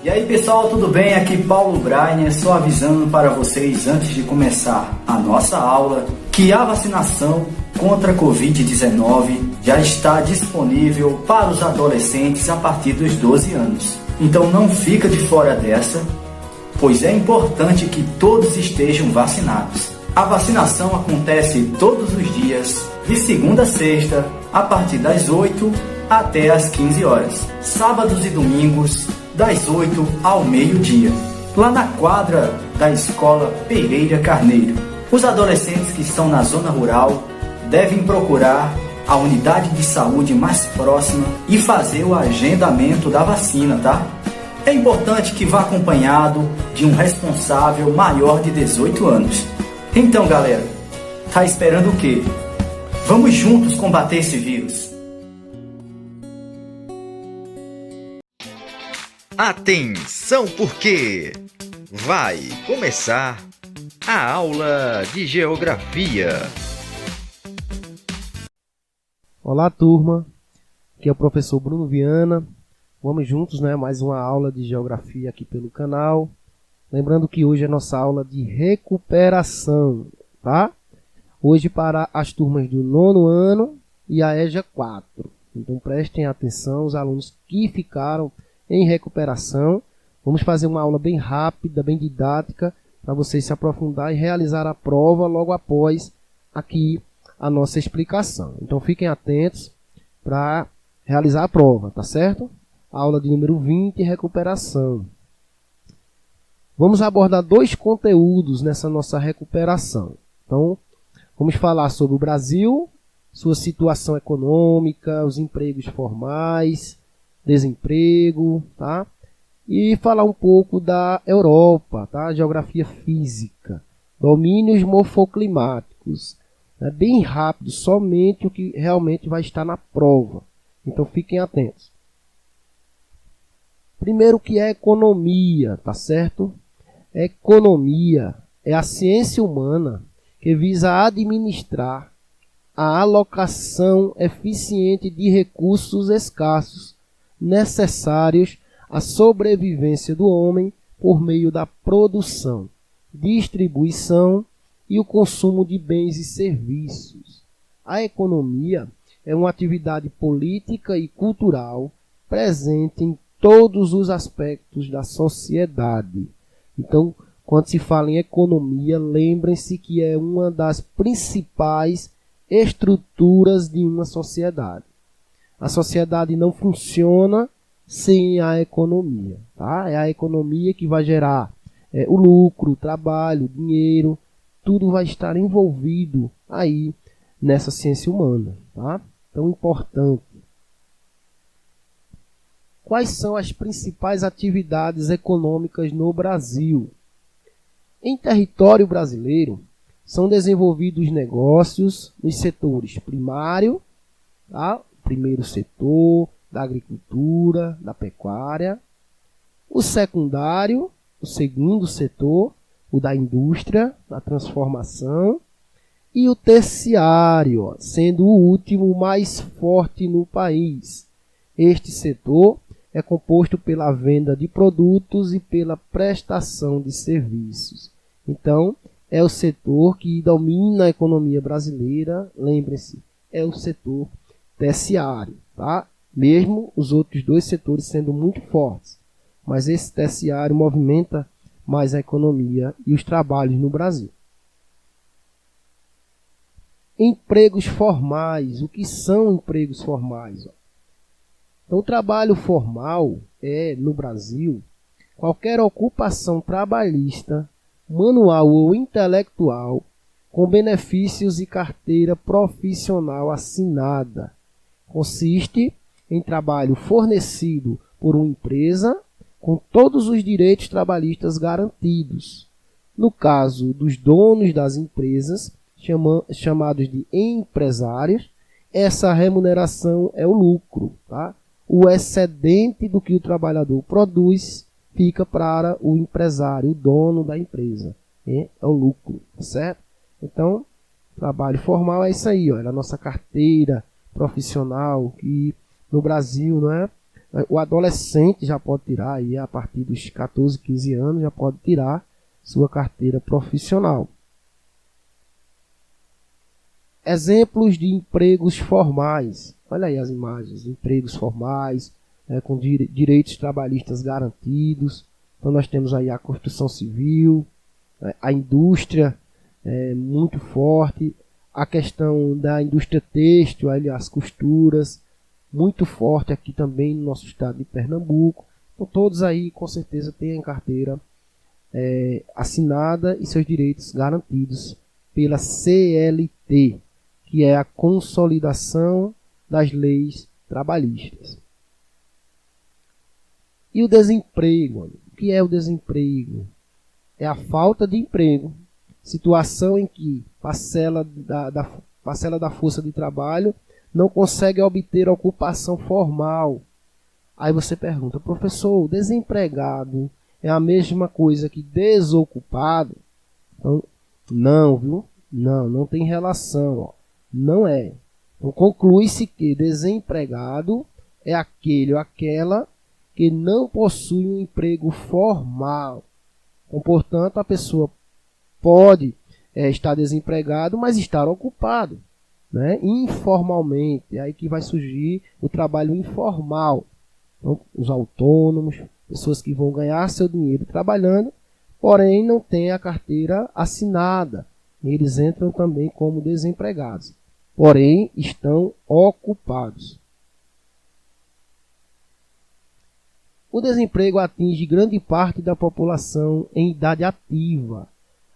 E aí pessoal, tudo bem? Aqui Paulo Breiner, só avisando para vocês antes de começar a nossa aula que a vacinação contra a Covid-19 já está disponível para os adolescentes a partir dos 12 anos. Então não fica de fora dessa, pois é importante que todos estejam vacinados. A vacinação acontece todos os dias, de segunda a sexta, a partir das 8 até as 15 horas. Sábados e domingos, das 8 ao meio-dia, lá na quadra da Escola Pereira Carneiro. Os adolescentes que estão na zona rural devem procurar a unidade de saúde mais próxima e fazer o agendamento da vacina, tá? É importante que vá acompanhado de um responsável maior de 18 anos. Então, galera, tá esperando o quê? Vamos juntos combater esse vírus. Atenção, porque vai começar a aula de Geografia. Olá, turma. Aqui é o professor Bruno Viana. Vamos juntos, mais uma aula de Geografia aqui pelo canal. Lembrando que hoje é nossa aula de recuperação, tá? Hoje para as turmas do 9º ano e a EJA 4. Então prestem atenção, os alunos que ficaram em recuperação. Vamos fazer uma aula bem rápida, bem didática, para vocês se aprofundar e realizar a prova logo após aqui a nossa explicação. Então fiquem atentos para realizar a prova, tá certo? Aula de número 20, recuperação. Vamos abordar 2 conteúdos nessa nossa recuperação. Então, vamos falar sobre o Brasil, sua situação econômica, os empregos formais, desemprego, tá? E falar um pouco da Europa, tá? Geografia física, domínios morfoclimáticos. É bem rápido, somente o que realmente vai estar na prova. Então fiquem atentos. Primeiro, o que é economia, tá certo? Economia é a ciência humana que visa administrar a alocação eficiente de recursos escassos necessários à sobrevivência do homem por meio da produção, distribuição e o consumo de bens e serviços. A economia é uma atividade política e cultural presente em todos os aspectos da sociedade. Então, quando se fala em economia, lembrem-se que é uma das principais estruturas de uma sociedade. A sociedade não funciona sem a economia, tá? É a economia que vai gerar o lucro, o trabalho, o dinheiro, tudo vai estar envolvido aí nessa ciência humana, tá? Tão importante. Quais são as principais atividades econômicas no Brasil? Em território brasileiro, são desenvolvidos negócios nos setores primário, tá? Primeiro setor, da agricultura, da pecuária. O secundário, o segundo setor, o da indústria, da transformação. E o terciário, sendo o último mais forte no país. Este setor é composto pela venda de produtos e pela prestação de serviços. Então, é o setor que domina a economia brasileira, lembre-se, é o setor terciário, tá? Mesmo os outros 2 setores sendo muito fortes, mas esse terciário movimenta mais a economia e os trabalhos no Brasil. Empregos formais. O que são empregos formais? Então, o trabalho formal é, no Brasil, qualquer ocupação trabalhista, manual ou intelectual, com benefícios e carteira profissional assinada. Consiste em trabalho fornecido por uma empresa com todos os direitos trabalhistas garantidos. No caso dos donos das empresas, chamados de empresários, essa remuneração é o lucro, tá? O excedente do que o trabalhador produz fica para o empresário, o dono da empresa. É o lucro, certo? Então, trabalho formal é isso aí, ó, é a nossa carteira profissional, que no Brasil, O adolescente já pode tirar, aí a partir dos 14, 15 anos, já pode tirar sua carteira profissional. Exemplos de empregos formais. Olha aí as imagens, empregos formais, com direitos trabalhistas garantidos. Então nós temos aí a construção civil, a indústria muito forte, a questão da indústria têxtil, as costuras, muito forte aqui também no nosso estado de Pernambuco. Então todos aí com certeza têm a carteira assinada e seus direitos garantidos pela CLT, que é a Consolidação das Leis Trabalhistas. E o desemprego? O que é o desemprego? É a falta de emprego, situação em que parcela da força de trabalho não consegue obter ocupação formal. Aí você pergunta, professor, desempregado é a mesma coisa que desocupado? Então, não, viu? Não tem relação. Ó. Não é. Então, conclui-se que desempregado é aquele ou aquela que não possui um emprego formal. Então, portanto, a pessoa pode estar desempregado, mas estar ocupado, né? Informalmente. É aí que vai surgir o trabalho informal. Então, os autônomos, pessoas que vão ganhar seu dinheiro trabalhando, porém não têm a carteira assinada. Eles entram também como desempregados, porém estão ocupados. O desemprego atinge grande parte da população em idade ativa,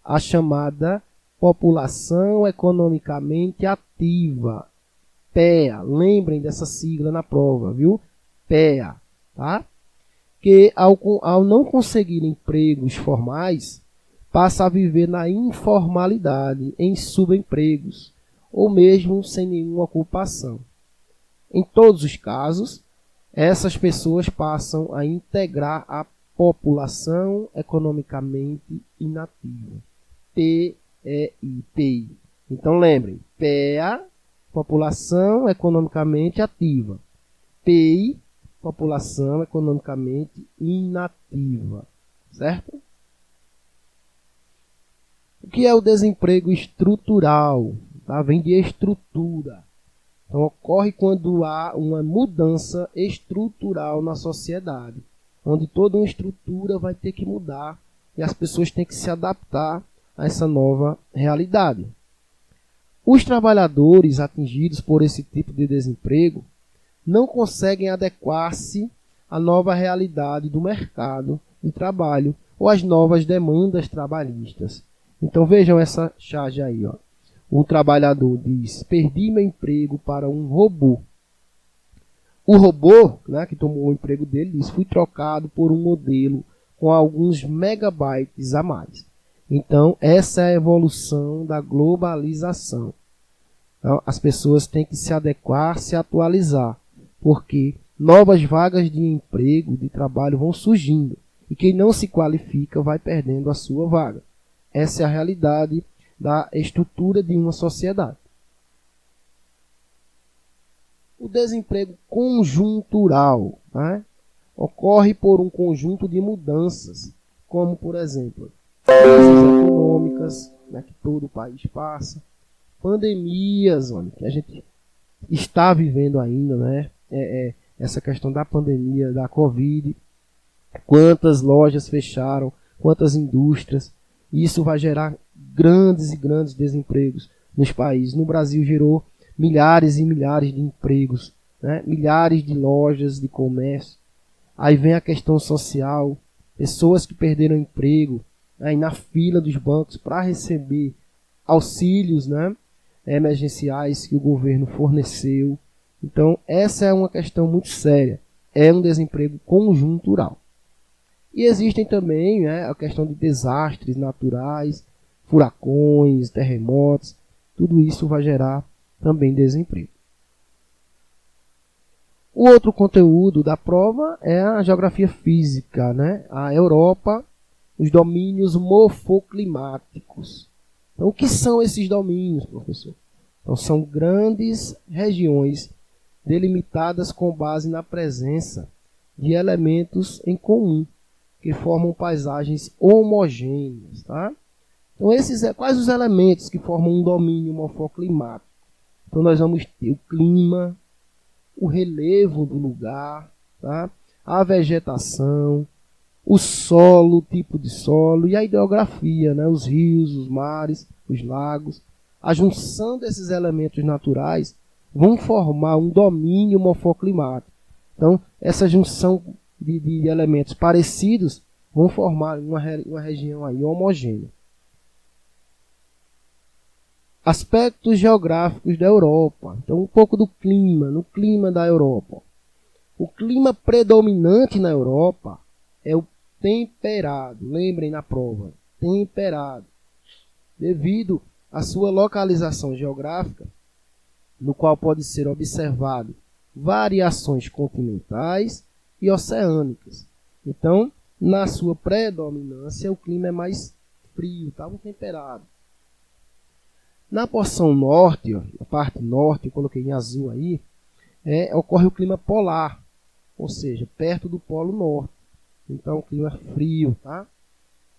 a chamada população economicamente ativa, PEA. Lembrem dessa sigla na prova, viu? PEA, tá? Que ao não conseguir empregos formais, passa a viver na informalidade, em subempregos, ou mesmo sem nenhuma ocupação. Em todos os casos, essas pessoas passam a integrar a população economicamente inativa. PEI. Então lembrem, PEA, população economicamente ativa. PEI, população economicamente inativa. Certo? O que é o desemprego estrutural? Tá? Vem de estrutura. Então, ocorre quando há uma mudança estrutural na sociedade, onde toda uma estrutura vai ter que mudar e as pessoas têm que se adaptar a essa nova realidade. Os trabalhadores atingidos por esse tipo de desemprego não conseguem adequar-se à nova realidade do mercado de trabalho ou às novas demandas trabalhistas. Então vejam essa charge aí, ó. O trabalhador diz, perdi meu emprego para um robô. O robô, né, que tomou o emprego dele, diz, fui trocado por um modelo com alguns megabytes a mais. Então, essa é a evolução da globalização. Então, as pessoas têm que se adequar, se atualizar, porque novas vagas de emprego, de trabalho vão surgindo. E quem não se qualifica vai perdendo a sua vaga. Essa é a realidade da estrutura de uma sociedade. O desemprego conjuntural, né, ocorre por um conjunto de mudanças, como, por exemplo, crises econômicas, né, que todo o país passa, pandemias, olha, que a gente está vivendo ainda, né, essa questão da pandemia, da Covid, quantas lojas fecharam, quantas indústrias, isso vai gerar grandes e grandes desempregos nos países. No Brasil gerou milhares e milhares de empregos, né? Milhares de lojas de comércio. Aí vem a questão social, pessoas que perderam emprego, aí na fila dos bancos para receber auxílios, né, emergenciais que o governo forneceu. Então essa é uma questão muito séria, é um desemprego conjuntural. E existem também, né, a questão de desastres naturais, furacões, terremotos, tudo isso vai gerar também desemprego. O outro conteúdo da prova é a geografia física, né? A Europa, os domínios morfoclimáticos. Então, o que são esses domínios, professor? Então, são grandes regiões delimitadas com base na presença de elementos em comum, que formam paisagens homogêneas, tá? Então, quais os elementos que formam um domínio morfoclimático? Então, nós vamos ter o clima, o relevo do lugar, tá? A vegetação, o solo, o tipo de solo e a hidrografia, né? Os rios, os mares, os lagos. A junção desses elementos naturais vão formar um domínio morfoclimático. Então, essa junção de elementos parecidos vão formar uma região aí homogênea. Aspectos geográficos da Europa. Então, um pouco do clima, no clima da Europa. O clima predominante na Europa é o temperado. Lembrem na prova, temperado. Devido à sua localização geográfica, no qual pode ser observado variações continentais e oceânicas. Então, na sua predominância, o clima é mais frio, tá? Temperado. Na porção norte, ó, na parte norte, eu coloquei em azul aí, ocorre o clima polar, ou seja, perto do polo norte. Então, o clima é frio, tá?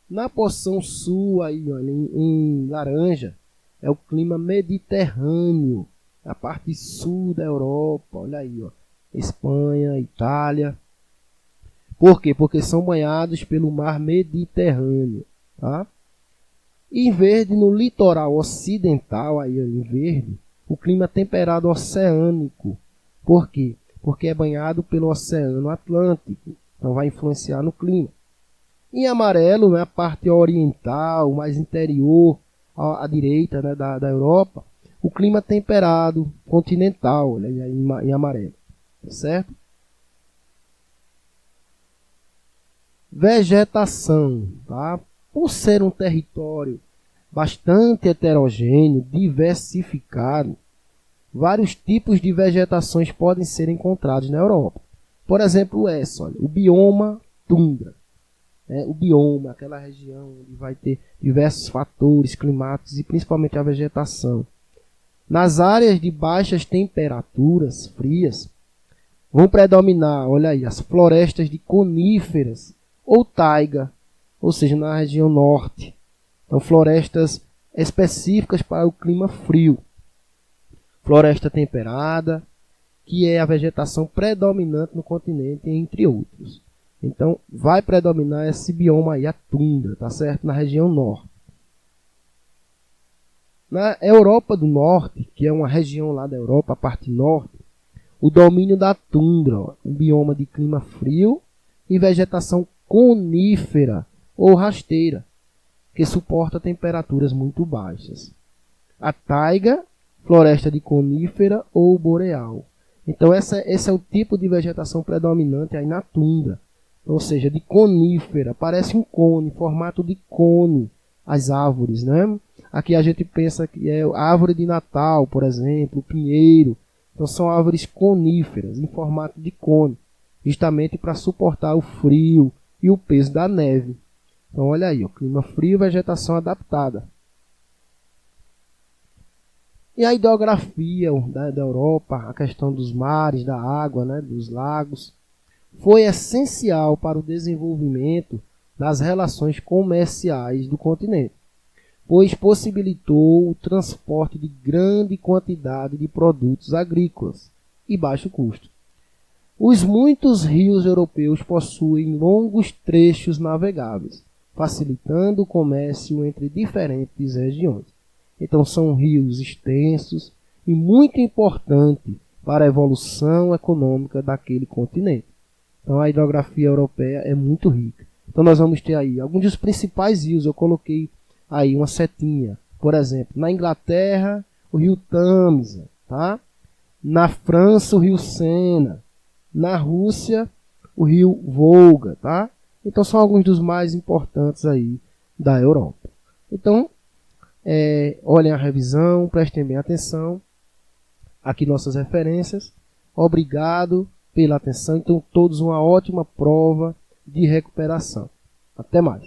Na porção sul, aí, ó, em laranja, é o clima mediterrâneo, a parte sul da Europa, olha aí, ó, Espanha, Itália. Por quê? Porque são banhados pelo mar Mediterrâneo, tá? Em verde, no litoral ocidental, aí em verde, o clima é temperado oceânico. Por quê? Porque é banhado pelo Oceano Atlântico, então vai influenciar no clima. Em amarelo, né, a parte oriental, mais interior, à direita, né, da Europa, o clima temperado, continental, olha aí em amarelo, certo? Vegetação, tá? Por ser um território bastante heterogêneo, diversificado, vários tipos de vegetações podem ser encontrados na Europa. Por exemplo, olha, o bioma tundra. O bioma, aquela região onde vai ter diversos fatores climáticos e principalmente a vegetação. Nas áreas de baixas temperaturas frias, vão predominar, olha aí, as florestas de coníferas ou taiga, ou seja, na região norte. Então, florestas específicas para o clima frio. Floresta temperada, que é a vegetação predominante no continente, entre outros. Então, vai predominar esse bioma aí, a tundra, tá certo? Na região norte. Na Europa do Norte, que é uma região lá da Europa, a parte norte, o domínio da tundra, ó, um bioma de clima frio e vegetação conífera ou rasteira, que suporta temperaturas muito baixas. A taiga, floresta de conífera ou boreal. Então, esse é o tipo de vegetação predominante aí na tundra, ou seja, de conífera, parece um cone, formato de cone, as árvores, né? Aqui a gente pensa que é a árvore de Natal, por exemplo, o pinheiro. Então, são árvores coníferas, em formato de cone, justamente para suportar o frio e o peso da neve. Então, olha aí, ó, clima frio, vegetação adaptada. E a hidrografia da Europa, a questão dos mares, da água, né, dos lagos, foi essencial para o desenvolvimento das relações comerciais do continente, pois possibilitou o transporte de grande quantidade de produtos agrícolas e baixo custo. Os muitos rios europeus possuem longos trechos navegáveis, facilitando o comércio entre diferentes regiões. Então, são rios extensos e muito importantes para a evolução econômica daquele continente. Então, a hidrografia europeia é muito rica. Então, nós vamos ter aí alguns dos principais rios. Eu coloquei aí uma setinha. Por exemplo, na Inglaterra, o rio Tâmisa, tá? Na França, o rio Sena. Na Rússia, o rio Volga, tá? Então, são alguns dos mais importantes aí da Europa. Então, olhem a revisão, prestem bem atenção. Aqui nossas referências. Obrigado pela atenção. Então, todos uma ótima prova de recuperação. Até mais.